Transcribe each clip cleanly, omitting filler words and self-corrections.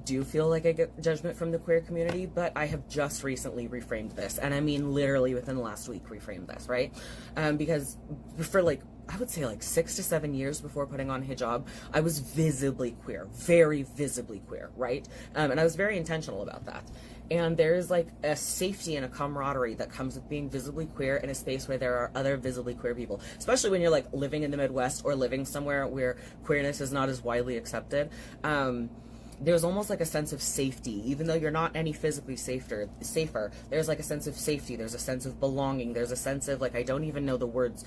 do feel like I get judgment from the queer community, but I have just recently reframed this. And I mean, literally within the last week, reframed this, right? Because for like, I would say like 6 to 7 years before putting on hijab, I was visibly queer, very visibly queer, right? And I was very intentional about that. And there's like a safety and a camaraderie that comes with being visibly queer in a space where there are other visibly queer people, especially when you're like living in the Midwest or living somewhere where queerness is not as widely accepted. There's almost like a sense of safety, even though you're not any physically safer, there's like a sense of safety, there's a sense of belonging, there's a sense of like, I don't even know the words,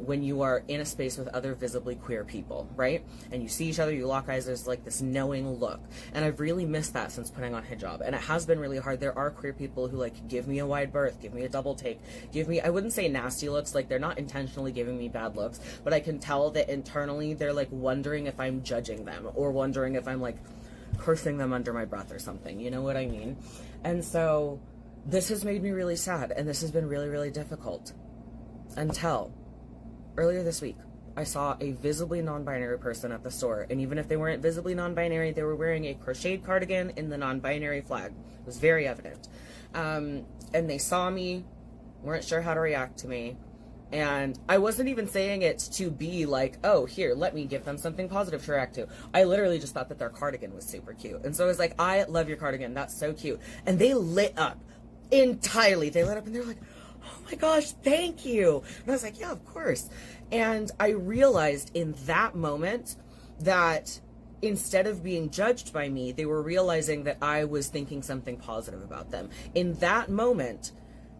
when you are in a space with other visibly queer people, right? And you see each other, you lock eyes, there's like this knowing look. And I've really missed that since putting on hijab. And it has been really hard. There are queer people who like give me a wide berth, give me a double take, give me, I wouldn't say nasty looks, like they're not intentionally giving me bad looks, but I can tell that internally they're like wondering if I'm judging them or wondering if I'm like cursing them under my breath or something, you know what I mean? And so this has made me really sad, and this has been really, really difficult until earlier this week. I saw a visibly non-binary person at the store, and even if they weren't visibly non-binary, they were wearing a crocheted cardigan in the non-binary flag. It was very evident. And they saw me, weren't sure how to react to me. And I wasn't even saying it to be like, oh, here, let me give them something positive to react to. I literally just thought that their cardigan was super cute. And so I was like, I love your cardigan. That's so cute. And they lit up entirely. They lit up and they're like, oh my gosh, thank you. And I was like, yeah, of course. And I realized in that moment that instead of being judged by me, they were realizing that I was thinking something positive about them. In that moment,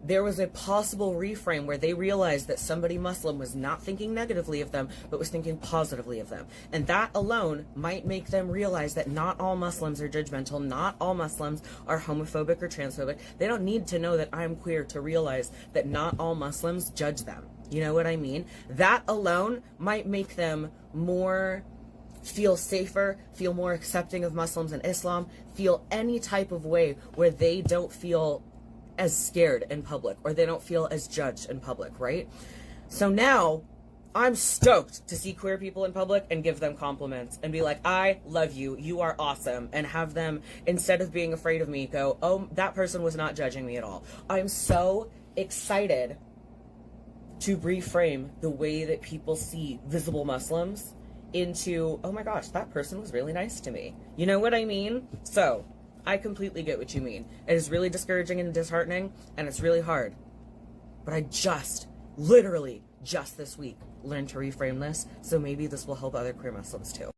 there was a possible reframe where they realized that somebody Muslim was not thinking negatively of them, but was thinking positively of them. And that alone might make them realize that not all Muslims are judgmental, not all Muslims are homophobic or transphobic. They don't need to know that I'm queer to realize that not all Muslims judge them. You know what I mean? That alone might make them more feel safer, feel more accepting of Muslims and Islam, feel any type of way where they don't feel as scared in public, or they don't feel as judged in public, right? So now I'm stoked to see queer people in public and give them compliments and be like, I love you, you are awesome, and have them, instead of being afraid of me, go, oh, that person was not judging me at all. I'm so excited to reframe the way that people see visible Muslims into, oh my gosh, that person was really nice to me. You know what I mean? So I completely get what you mean. It is really discouraging and disheartening, and it's really hard. But I literally just this week, learned to reframe this, so maybe this will help other queer Muslims too.